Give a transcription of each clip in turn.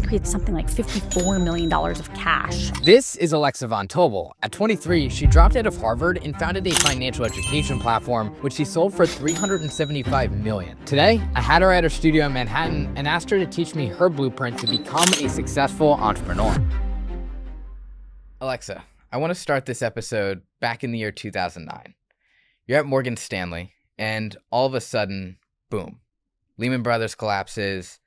think we had something like $54 million of cash. This is Alexa von Tobel. At 23, she dropped out of Harvard and founded a financial education platform, which she sold for $375 million. Today, I had her at her studio in Manhattan and asked her to teach me her blueprint to become a successful entrepreneur. Alexa, I want to start this episode back in the year 2009. You're at Morgan Stanley, and all of a sudden, boom, Lehman Brothers collapses.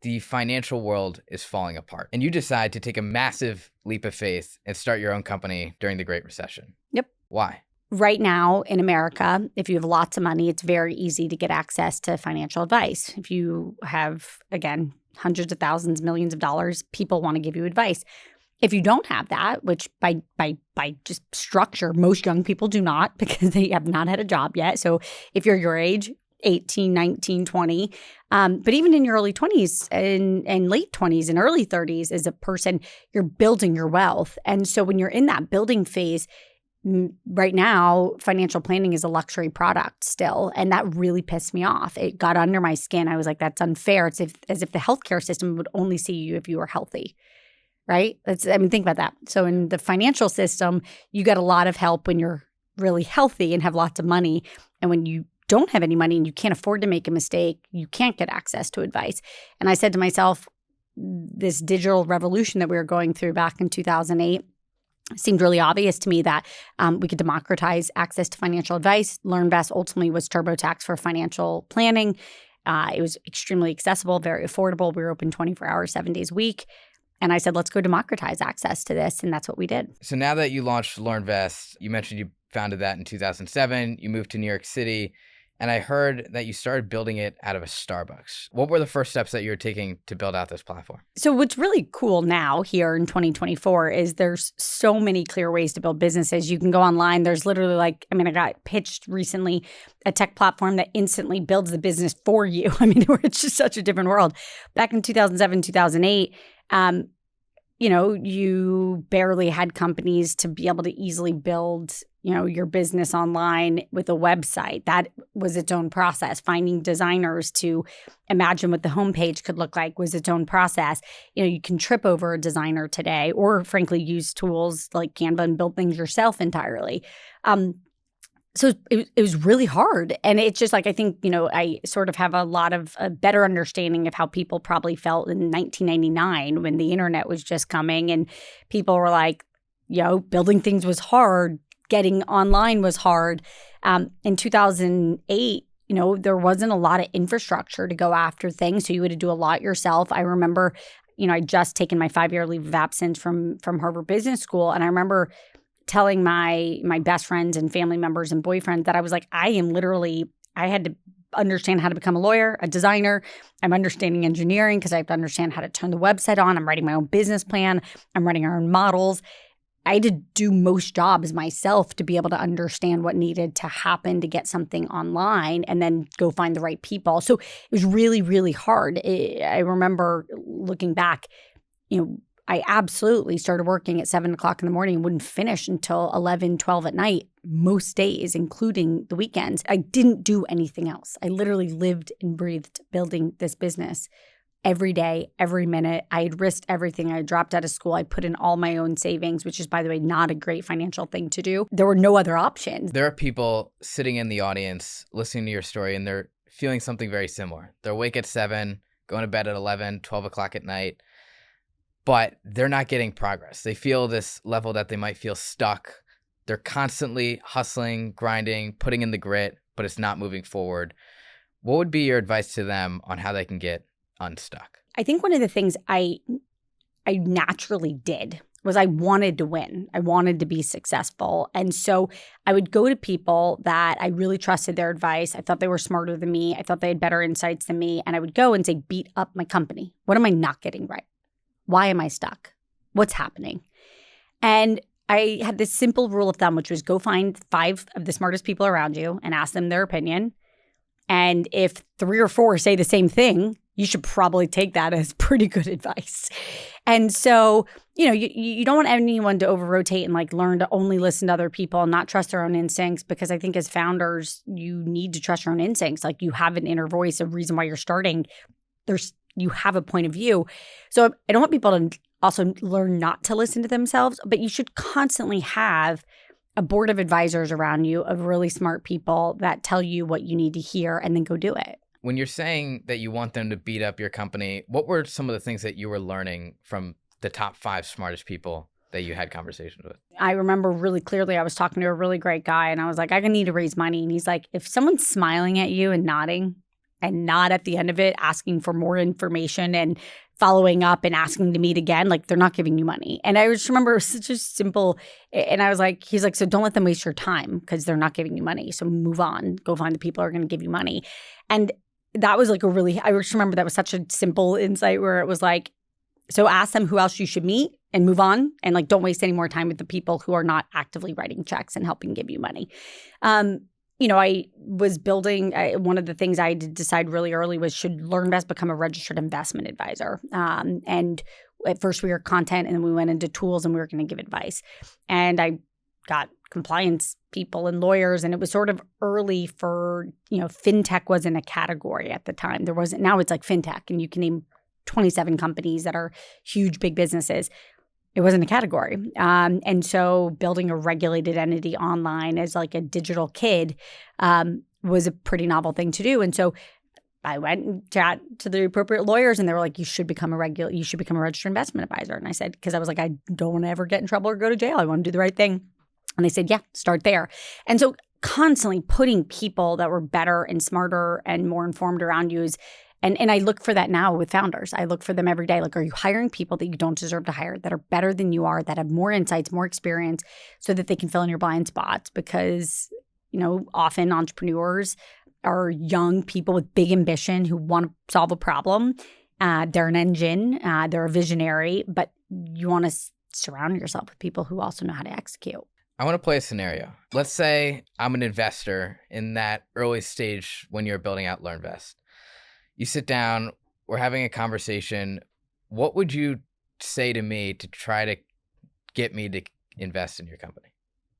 The financial world is falling apart. And you decide to take a massive leap of faith and start your own company during the Great Recession. Yep. Why? Right now in America, if you have lots of money, it's very easy to get access to financial advice. If you have, again, hundreds of thousands, millions of dollars, people want to give you advice. If you don't have that, which by just structure, most young people do not because they have not had a job yet. So if you're your age, 18, 19, 20. But even in your early 20s and late 20s and early 30s as a person, you're building your wealth. And so when you're in that building phase, right now, financial planning is a luxury product still. And that really pissed me off. It got under my skin. I was like, that's unfair. It's as if the healthcare system would only see you if you were healthy. Right? Think about that. So in the financial system, you get a lot of help when you're really healthy and have lots of money. And when you don't have any money and you can't afford to make a mistake, you can't get access to advice. And I said to myself, this digital revolution that we were going through back in 2008 seemed really obvious to me that we could democratize access to financial advice. LearnVest ultimately was TurboTax for financial planning. It was extremely accessible, very affordable. We were open 24 hours, 7 days a week. And I said, let's go democratize access to this. And that's what we did. So now that you launched LearnVest, you mentioned you founded that in 2007. You moved to New York City. And I heard that you started building it out of a Starbucks. What were the first steps that you were taking to build out this platform? So what's really cool now here in 2024 is there's so many clear ways to build businesses. You can go online. There's literally I got pitched recently a tech platform that instantly builds the business for you. It's just such a different world. Back in 2007, 2008, you barely had companies to be able to easily build your business online with a website. That was its own process. Finding designers to imagine what the homepage could look like was its own process. You can trip over a designer today or frankly use tools like Canva and build things yourself entirely. So it was really hard. And it's just I think, I sort of have a lot of a better understanding of how people probably felt in 1999 when the internet was just coming and people were like, building things was hard. Getting online was hard. In 2008, there wasn't a lot of infrastructure to go after things. So you had to do a lot yourself. I remember, I'd just taken my 5-year leave of absence from Harvard Business School. And I remember telling my best friends and family members and boyfriends that I was like, I had to understand how to become a lawyer, a designer. I'm understanding engineering because I have to understand how to turn the website on. I'm writing my own business plan. I'm running our own models. I had to do most jobs myself to be able to understand what needed to happen to get something online and then go find the right people. So it was really, really hard. I remember looking back, I absolutely started working at 7 o'clock in the morning and wouldn't finish until 11, 12 at night, most days, including the weekends. I didn't do anything else. I literally lived and breathed building this business. Every day, every minute, I had risked everything. I dropped out of school. I put in all my own savings, which is, by the way, not a great financial thing to do. There were no other options. There are people sitting in the audience listening to your story, and they're feeling something very similar. They're awake at 7, going to bed at 11, 12 o'clock at night, but they're not getting progress. They feel this level that they might feel stuck. They're constantly hustling, grinding, putting in the grit, but it's not moving forward. What would be your advice to them on how they can get unstuck? I think one of the things I naturally did was I wanted to win. I wanted to be successful. And so I would go to people that I really trusted their advice. I thought they were smarter than me. I thought they had better insights than me. And I would go and say, beat up my company. What am I not getting right? Why am I stuck? What's happening? And I had this simple rule of thumb, which was go find 5 of the smartest people around you and ask them their opinion. And if 3 or 4 say the same thing, you should probably take that as pretty good advice. And so, you don't want anyone to over-rotate and learn to only listen to other people and not trust their own instincts, because I think as founders, you need to trust your own instincts. You have an inner voice, a reason why you're starting. There's you have a point of view. So I don't want people to also learn not to listen to themselves, but you should constantly have a board of advisors around you of really smart people that tell you what you need to hear and then go do it. When you're saying that you want them to beat up your company, what were some of the things that you were learning from the top 5 smartest people that you had conversations with? I remember really clearly I was talking to a really great guy and I was like, I need to raise money. And he's like, if someone's smiling at you and nodding and not at the end of it asking for more information and following up and asking to meet again, like they're not giving you money. And I just remember it was such a simple, and I was like, he's like, so don't let them waste your time because they're not giving you money. So move on, go find the people who are going to give you money. And that was like I just remember that was such a simple insight where it was like, so ask them who else you should meet and move on, and like don't waste any more time with the people who are not actively writing checks and helping give you money. I was building one of the things I did decide really early was should LearnVest become a registered investment advisor. And at first we were content, and then we went into tools, and we were going to give advice. And I got compliance people and lawyers, and it was sort of early for fintech wasn't a category at the time. There wasn't. Now it's like fintech, and you can name 27 companies that are huge, big businesses. It wasn't a category. And so building a regulated entity online as like a digital kid was a pretty novel thing to do. And so I went and chat to the appropriate lawyers, and they were like, you should become a registered investment advisor. And I said, because I was like, I don't want to ever get in trouble or go to jail. I want to do the right thing. And they said, yeah, start there. And so constantly putting people that were better and smarter and more informed around you is, and I look for that now with founders. I look for them every day. Like, are you hiring people that you don't deserve to hire, that are better than you are, that have more insights, more experience, so that they can fill in your blind spots? Because, often entrepreneurs are young people with big ambition who want to solve a problem. They're an engine. They're a visionary. But you want to surround yourself with people who also know how to execute. I want to play a scenario. Let's say I'm an investor in that early stage when you're building out LearnVest. You sit down, we're having a conversation. What would you say to me to try to get me to invest in your company?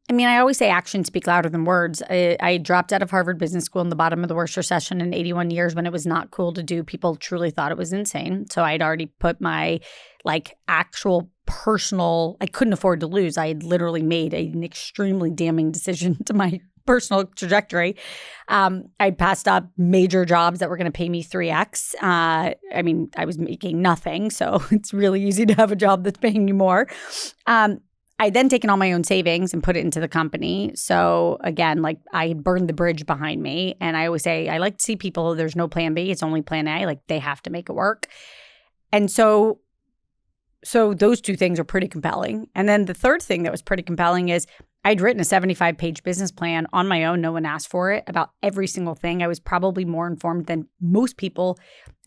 I mean, I always say actions speak louder than words. I dropped out of Harvard Business School in the bottom of the worst recession in 81 years when it was not cool to do. People truly thought it was insane. So I'd already put my actual personal, I couldn't afford to lose. I had literally made an extremely damning decision to my personal trajectory. I passed up major jobs that were going to pay me 3x. I was making nothing, so it's really easy to have a job that's paying you more. I then taken all my own savings and put it into the company. So again, I burned the bridge behind me. And I always say, I like to see people, there's no plan B, it's only plan A. They have to make it work. And so those two things are pretty compelling. And then the third thing that was pretty compelling is I'd written a 75-page business plan on my own. No one asked for it about every single thing. I was probably more informed than most people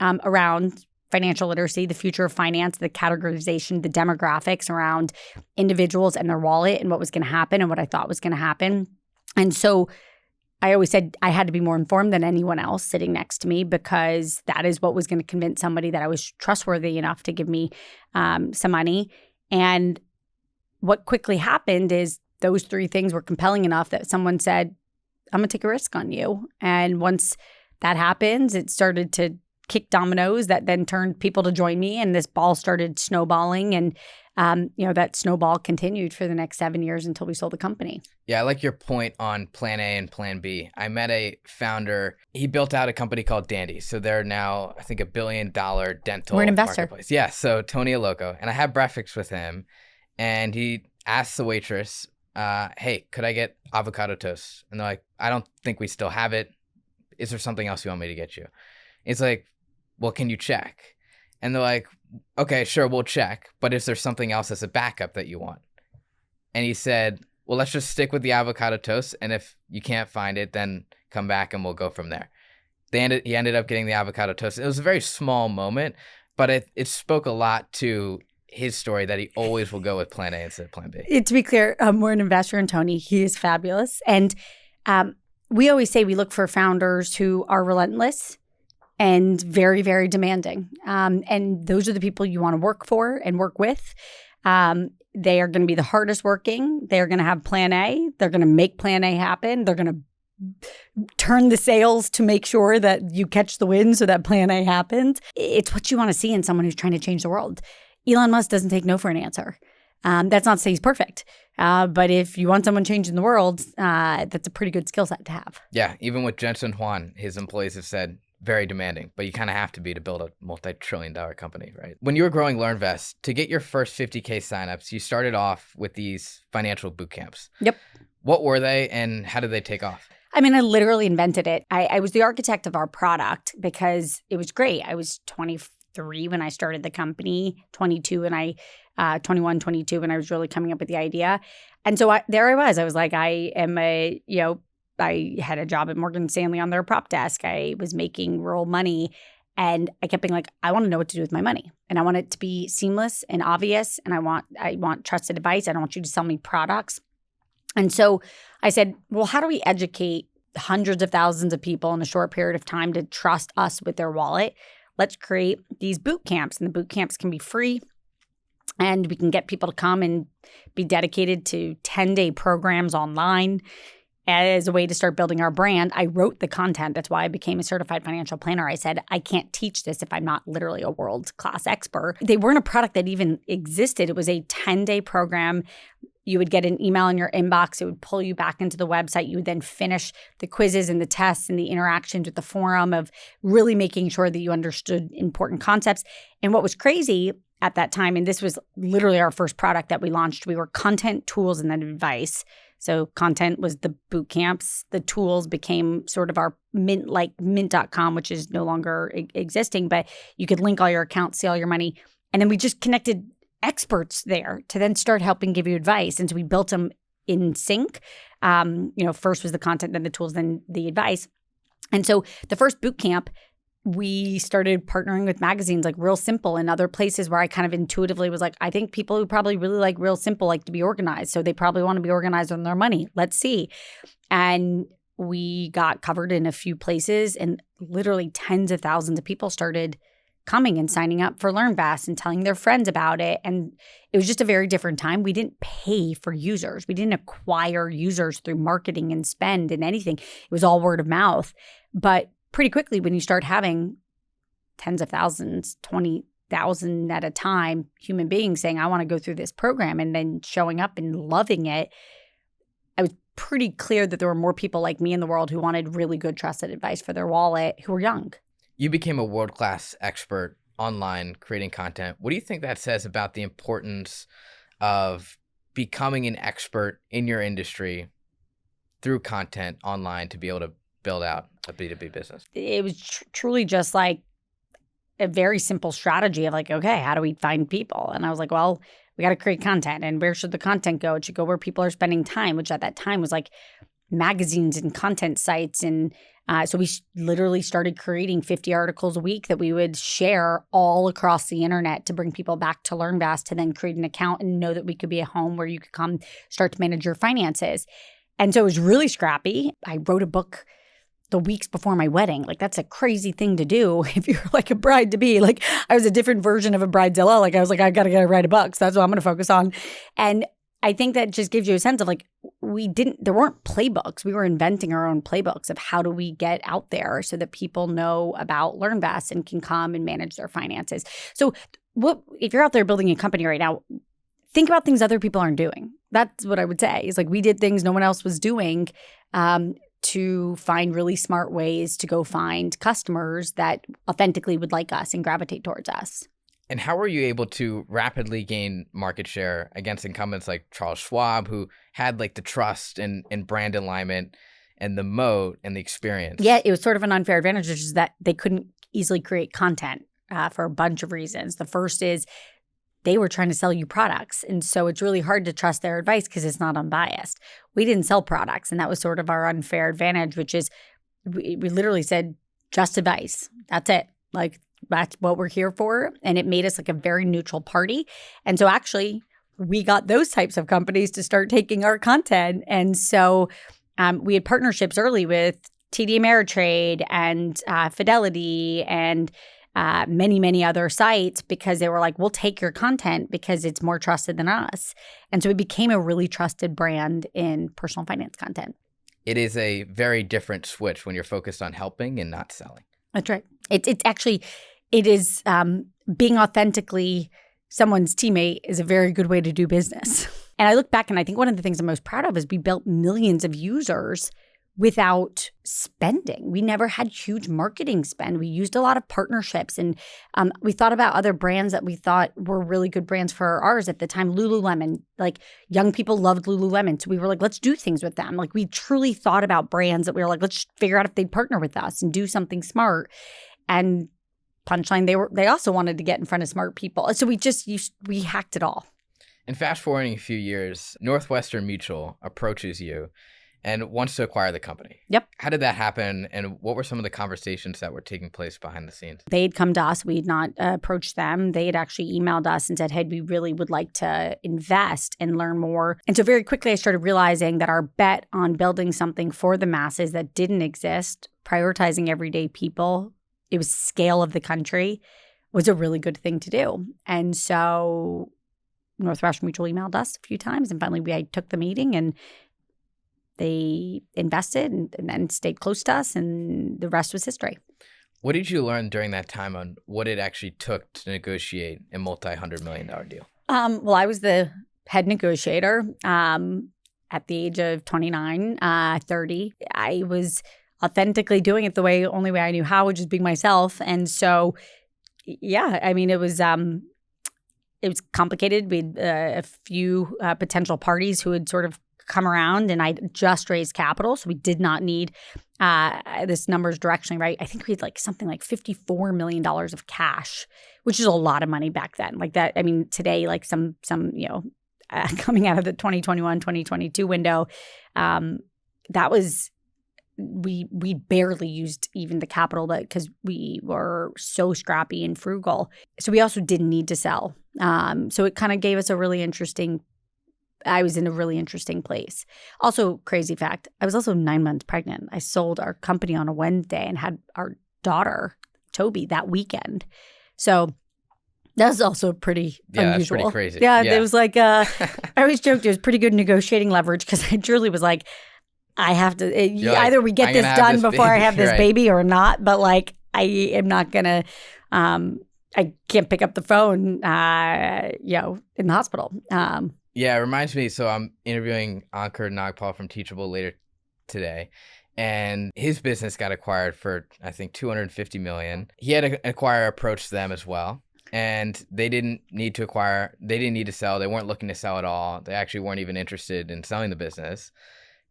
around financial literacy, the future of finance, the categorization, the demographics around individuals and their wallet and what was going to happen and what I thought was going to happen. And so I always said I had to be more informed than anyone else sitting next to me, because that is what was going to convince somebody that I was trustworthy enough to give me some money. And what quickly happened is those three things were compelling enough that someone said, I'm going to take a risk on you. And once that happens, it started to kick dominoes that then turned people to join me. And this ball started snowballing. And, that snowball continued for the next 7 years until we sold the company. Yeah, I like your point on plan A and plan B. I met a founder. He built out a company called Dandy. So they're now, I think, $1 billion dental We're an investor. marketplace. Yeah, so Tony Aloco. And I had breakfast with him. And he asked the waitress, hey, could I get avocado toast? And they're like, I don't think we still have it. Is there something else you want me to get you? It's like, well, can you check? And they're like, okay, sure, we'll check. But is there something else as a backup that you want? And he said, well, let's just stick with the avocado toast. And if you can't find it, then come back and we'll go from there. He ended up getting the avocado toast. It was a very small moment, but it spoke a lot to his story that he always will go with plan A instead of plan B. To be clear, we're an investor in Tony. He is fabulous. And we always say we look for founders who are relentless and very, very demanding. And those are the people you want to work for and work with. They are going to be the hardest working. They are going to have plan A. They're going to make plan A happen. They're going to turn the sails to make sure that you catch the wind so that plan A happens. It's what you want to see in someone who's trying to change the world. Elon Musk doesn't take no for an answer. That's not to say he's perfect. But if you want someone changing the world, that's a pretty good skill set to have. Yeah, even with Jensen Huang, his employees have said very demanding, but you kind of have to be to build a multi-trillion-dollar company, right? When you were growing LearnVest, to get your first 50K signups, you started off with these financial boot camps. Yep. What were they and how did they take off? I mean, I literally invented it. I was the architect of our product because it was great. I was 23 when I started the company, 22 when I 21, 22 when I was really coming up with the idea. And so there I was. I was like, I had a job at Morgan Stanley on their prop desk. I was making real money. And I kept being like, I want to know what to do with my money. And I want it to be seamless and obvious. And I want trusted advice. I don't want you to sell me products. And so I said, well, how do we educate hundreds of thousands of people in a short period of time to trust us with their wallet? Let's create these boot camps. And the boot camps can be free. And we can get people to come and be dedicated to 10-day programs online as a way to start building our brand. I wrote the content. That's why I became a certified financial planner. I said, I can't teach this if I'm not literally a world-class expert. They weren't a product that even existed. It was a 10-day program. You would get an email in your inbox. It would pull you back into the website. You would then finish the quizzes and the tests and the interactions with the forum of really making sure that you understood important concepts. And what was crazy at that time, and this was literally our first product that we launched, we were content, tools, and then advice. So content was the boot camps. The tools became sort of our Mint, like mint.com, which is no longer existing, but you could link all your accounts, see all your money. And then we just connected experts there to then start helping give you advice. And so we built them in sync. First was the content, then the tools, then the advice. And so the first boot camp, we started partnering with magazines like Real Simple and other places where I kind of intuitively was like, I think people who probably really like Real Simple like to be organized. So they probably want to be organized on their money. Let's see. And we got covered in a few places and literally tens of thousands of people started coming and signing up for LearnVest and telling their friends about it. And it was just a very different time. We didn't pay for users. We didn't acquire users through marketing and spend and anything. It was all word of mouth. But pretty quickly, when you start having tens of thousands, 20,000 at a time, human beings saying, I want to go through this program and then showing up and loving it, I was pretty clear that there were more people like me in the world who wanted really good trusted advice for their wallet who were young. You became a world-class expert online creating content. What do you think that says about the importance of becoming an expert in your industry through content online to be able to build out a B2B business? It was truly just like a very simple strategy of like, okay, how do we find people? And I was like, well, we got to create content. And where should the content go? It should go where people are spending time, which at that time was like magazines and content sites. And so we literally started creating 50 articles a week that we would share all across the internet to bring people back to LearnVest to then create an account and know that we could be a home where you could come start to manage your finances. And so it was really scrappy. I wrote a book the weeks before my wedding. Like, that's a crazy thing to do if you're like a bride to be. Like, I was a different version of a bridezilla. Like, I was like, I got to write a book. So that's what I'm going to focus on. And I think that just gives you a sense of like, there weren't playbooks. We were inventing our own playbooks of how do we get out there so that people know about LearnVest and can come and manage their finances. So if you're out there building a company right now, think about things other people aren't doing. That's what I would say. Is like, we did things no one else was doing to find really smart ways to go find customers that authentically would like us and gravitate towards us. And how were you able to rapidly gain market share against incumbents like Charles Schwab, who had like the trust and brand alignment and the moat and the experience? Yeah, it was sort of an unfair advantage, which is that they couldn't easily create content for a bunch of reasons. The first is they were trying to sell you products. And so it's really hard to trust their advice because it's not unbiased. We didn't sell products. And that was sort of our unfair advantage, which is we literally said, just advice. That's it. Like, that's what we're here for. And it made us like a very neutral party. And so actually, we got those types of companies to start taking our content. And so we had partnerships early with TD Ameritrade and Fidelity and many, many other sites because they were like, we'll take your content because it's more trusted than us. And so we became a really trusted brand in personal finance content. it is a very different switch when you're focused on helping and not selling. That's right. It's actually, it is being authentically someone's teammate is a very good way to do business. And I look back and I think one of the things I'm most proud of is we built millions of users without spending. We never had huge marketing spend. We used a lot of partnerships, and we thought about other brands that we thought were really good brands for ours at the time. Lululemon, like young people loved Lululemon. So we were like, let's do things with them. Like we truly thought about brands that we were like, let's figure out if they'd partner with us and do something smart. And punchline, they also wanted to get in front of smart people. So we hacked it all. And fast forwarding a few years, Northwestern Mutual approaches you and wants to acquire the company. Yep. How did that happen, and what were some of the conversations that were taking place behind the scenes? They had come to us. We had not approached them. They had actually emailed us and said, hey, we really would like to invest and learn more. And so very quickly, I started realizing that our bet on building something for the masses that didn't exist, prioritizing everyday people, it was scale of the country, was a really good thing to do. And so Northwestern Mutual emailed us a few times, and finally I took the meeting, and they invested and then stayed close to us, and the rest was history. What did you learn during that time on what it actually took to negotiate a multi-$100-million deal? Well, I was the head negotiator at the age of 29, 30. I was authentically doing it the only way I knew how, which is being myself. And so, yeah, I mean, it was complicated. We had a few potential parties who had sort of come around, and I just raised capital. So we did not need this number's directionally right. I think we had like something like $54 million of cash, which is a lot of money back then. Like that, I mean, today, like some coming out of the 2021, 2022 window, that was, we barely used even the capital because we were so scrappy and frugal. So we also didn't need to sell. So it kind of gave us I was in a really interesting place. Also, crazy fact, I was also 9 months pregnant. I sold our company on a Wednesday and had our daughter, Tobel, that weekend. So that was also pretty unusual. That's pretty crazy. Yeah, it was like, I always joked it was pretty good negotiating leverage because I truly was like, I have to, either we get this done before I have this baby or not, but like I am not going to, I can't pick up the phone, in the hospital. Yeah, it reminds me. So I'm interviewing Ankur Nagpal from Teachable later today, and his business got acquired for, I think, $250 million. He had an acquirer approach them as well, and they didn't need to acquire. They didn't need to sell. They weren't looking to sell at all. They actually weren't even interested in selling the business.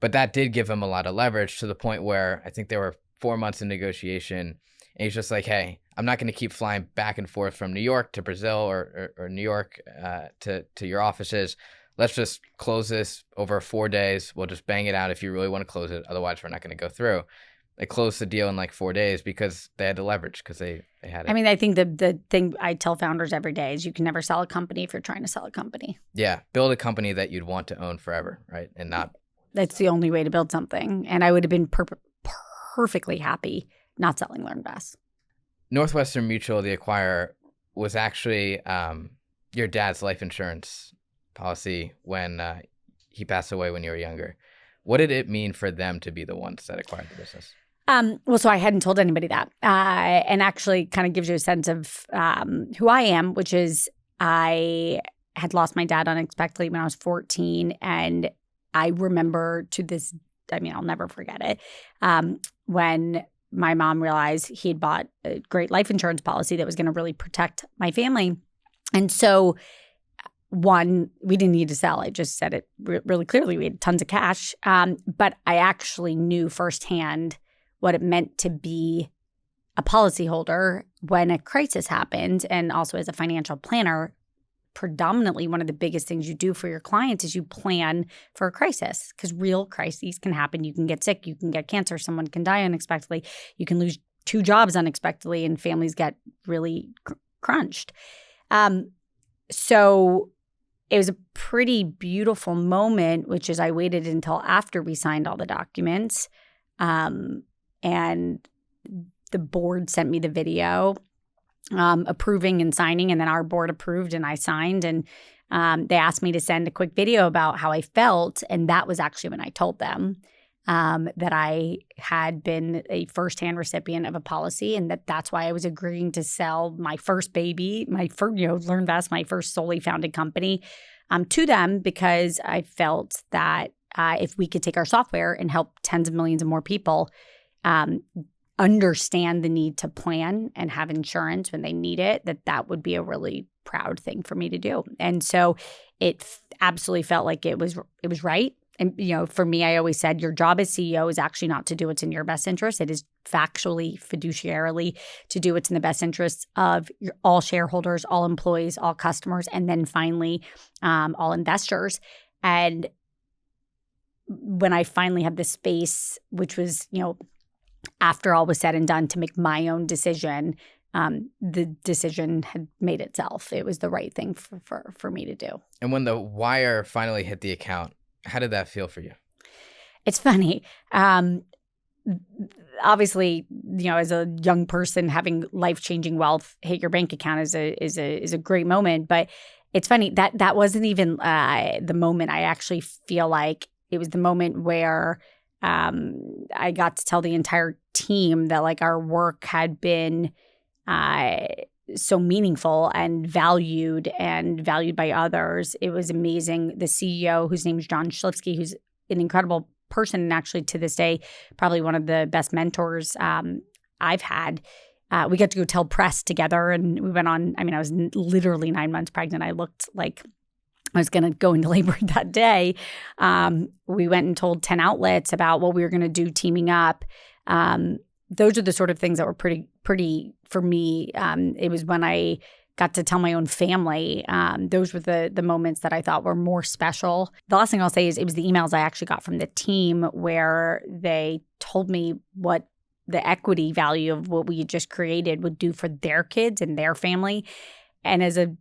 But that did give him a lot of leverage to the point where I think there were 4 months in negotiation. And he's just like, hey, I'm not going to keep flying back and forth from New York to Brazil or New York to your offices. Let's just close this over 4 days. We'll just bang it out if you really want to close it. Otherwise, we're not going to go through. They closed the deal in like 4 days because they had the leverage because they had it. I mean, I think the thing I tell founders every day is you can never sell a company if you're trying to sell a company. Yeah. Build a company that you'd want to own forever, right? And not. That's the only way to build something. And I would have been perfectly happy not selling LearnVest. Northwestern Mutual, the acquirer, was actually your dad's life insurance policy when he passed away when you were younger. What did it mean for them to be the ones that acquired the business? Well, so I hadn't told anybody that. And actually kind of gives you a sense of who I am, which is I had lost my dad unexpectedly when I was 14. And I remember I'll never forget it, when my mom realized he had bought a great life insurance policy that was going to really protect my family. And so, one, we didn't need to sell. I just said it really clearly. We had tons of cash. But I actually knew firsthand what it meant to be a policyholder when a crisis happened. And also as a financial planner, predominantly one of the biggest things you do for your clients is you plan for a crisis, because real crises can happen. You can get sick, you can get cancer, someone can die unexpectedly, you can lose 2 jobs unexpectedly, and families get really crunched. So it was a pretty beautiful moment, which is I waited until after we signed all the documents, and the board sent me the video approving and signing, and then our board approved and I signed, and they asked me to send a quick video about how I felt, and that was actually when I told them. that I had been a firsthand recipient of a policy, and that's why I was agreeing to sell my first baby, my first, LearnVest, my first solely founded company, to them, because I felt that if we could take our software and help tens of millions of more people understand the need to plan and have insurance when they need it, that would be a really proud thing for me to do. And so it absolutely felt like it was right. And, for me, I always said your job as CEO is actually not to do what's in your best interest. It is factually, fiduciarily to do what's in the best interests of all shareholders, all employees, all customers, and then finally all investors. And when I finally had the space, which was, after all was said and done, to make my own decision, the decision had made itself. It was the right thing for me to do. And when the wire finally hit the account, how did that feel for you? It's funny. Obviously, as a young person, having life-changing wealth hit your bank account is a great moment. But it's funny that wasn't even the moment. I actually feel like it was the moment where I got to tell the entire team that our work had been so meaningful and valued by others. It was amazing. The CEO, whose name is John Schlifsky, who's an incredible person and actually to this day probably one of the best mentors I've had. We got to go tell press together, and we went on. I was literally 9 months pregnant. I looked like I was going to go into labor that day. We went and told 10 outlets about what we were going to do teaming up. Those are the sort of things that were pretty for me. It was when I got to tell my own family. Those were the moments that I thought were more special. The last thing I'll say is it was the emails I actually got from the team where they told me what the equity value of what we had just created would do for their kids and their family. And as a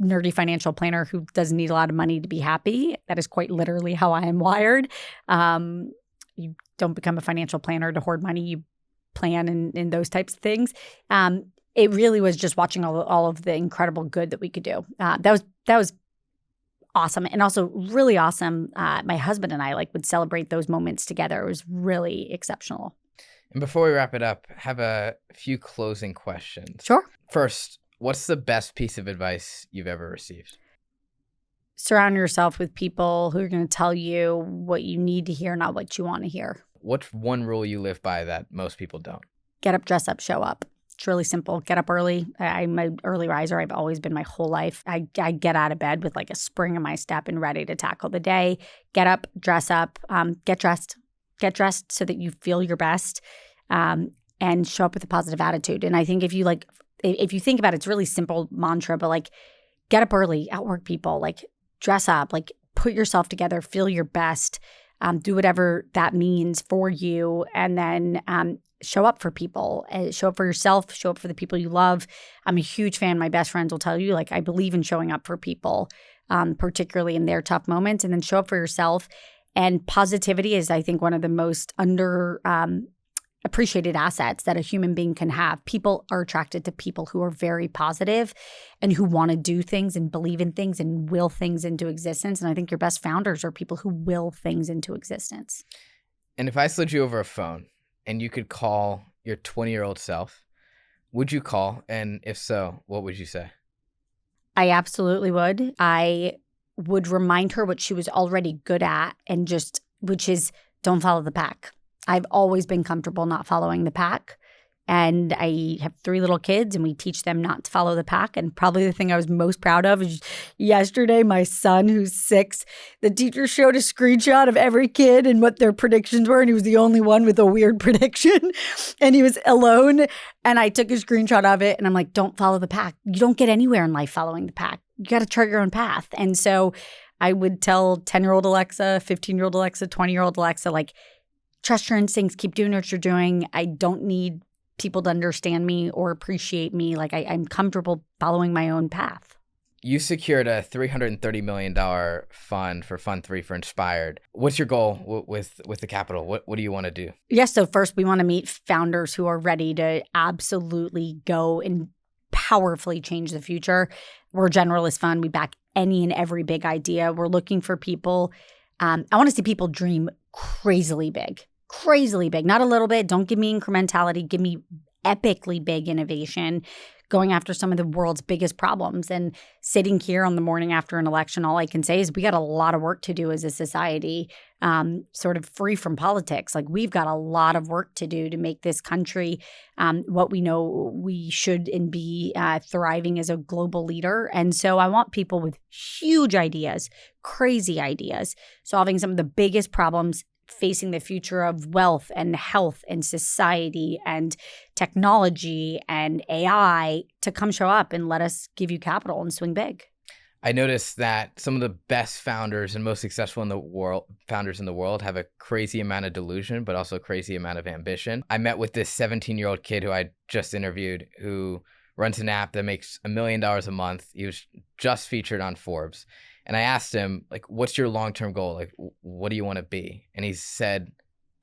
nerdy financial planner who doesn't need a lot of money to be happy, that is quite literally how I am wired. You don't become a financial planner to hoard money. You plan and those types of things. It really was just watching all of the incredible good that we could do. That was awesome, and also really awesome. My husband and I would celebrate those moments together. It was really exceptional. And before we wrap it up, have a few closing questions. Sure. First, what's the best piece of advice you've ever received? Surround yourself with people who are going to tell you what you need to hear, not what you want to hear. What's one rule you live by that most people don't? Get up, dress up, show up. It's really simple. Get up early. I'm an early riser. I've always been my whole life. I get out of bed with a spring in my step and ready to tackle the day. Get up, dress up, get dressed. Get dressed so that you feel your best, and show up with a positive attitude. And I think if you think about it, it's a really simple mantra, but get up early, outwork people, dress up, put yourself together, feel your best, do whatever that means for you, and then show up for people, show up for yourself, show up for the people you love. I'm a huge fan. My best friends will tell you, I believe in showing up for people, particularly in their tough moments, and then show up for yourself. And positivity is, I think, one of the most appreciated assets that a human being can have. People are attracted to people who are very positive and who want to do things and believe in things and will things into existence. And I think your best founders are people who will things into existence. And if I slid you over a phone and you could call your 20-year-old self, would you call? And if so, what would you say? I absolutely would. I would remind her what she was already good at, and which is don't follow the pack. I've always been comfortable not following the pack. And I have 3 little kids, and we teach them not to follow the pack. And probably the thing I was most proud of is yesterday, my son, who's 6, the teacher showed a screenshot of every kid and what their predictions were. And he was the only one with a weird prediction. And he was alone. And I took a screenshot of it. And I'm like, don't follow the pack. You don't get anywhere in life following the pack. You got to chart your own path. And so I would tell 10-year-old Alexa, 15-year-old Alexa, 20-year-old Alexa, trust your instincts, keep doing what you're doing. I don't need people to understand me or appreciate me. I'm comfortable following my own path. You secured a $330 million fund for Fund 3 for Inspired. What's your goal with the capital? What do you want to do? Yes, so first we want to meet founders who are ready to absolutely go and powerfully change the future. We're a generalist fund. We back any and every big idea. We're looking for people. I want to see people dream crazily big. Crazily big. Not a little bit. Don't give me incrementality. Give me epically big innovation, going after some of the world's biggest problems. And sitting here on the morning after an election, all I can say is we got a lot of work to do as a society, sort of free from politics. Like, we've got a lot of work to do to make this country what we know we should and be thriving as a global leader. And so I want people with huge ideas, crazy ideas, solving some of the biggest problems facing the future of wealth and health and society and technology and AI to come show up and let us give you capital and swing big. I noticed that some of the best founders and most successful in the world have a crazy amount of delusion, but also a crazy amount of ambition. I met with this 17-year-old kid who I just interviewed, who runs an app that makes $1 million a month. He was just featured on Forbes. And I asked him, like, what's your long-term goal? Like, what do you want to be? And he said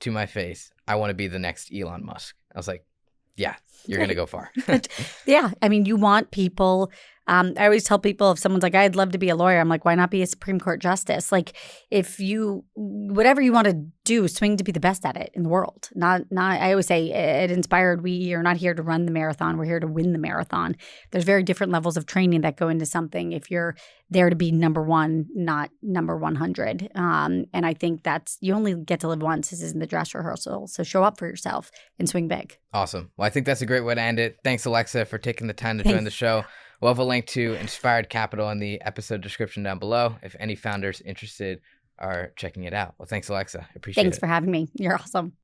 to my face, I want to be the next Elon Musk. I was like, yeah, you're going to go far. Yeah. I mean, you want people. I always tell people, if someone's like, I'd love to be a lawyer, I'm like, why not be a Supreme Court justice? Like, if you, whatever you want to do, swing to be the best at it in the world. Not. I always say at Inspired, we are not here to run the marathon. We're here to win the marathon. There's very different levels of training that go into something if you're there to be number one, not number 100. And I think that's, you only get to live once. This isn't the dress rehearsal. So show up for yourself and swing big. Awesome. Well, I think that's a great way to end it. Thanks, Alexa, for taking the time to join the show. We'll have a link to Inspired Capital in the episode description down below if any founders interested are checking it out. Well, thanks, Alexa. I appreciate it. Thanks for having me. You're awesome.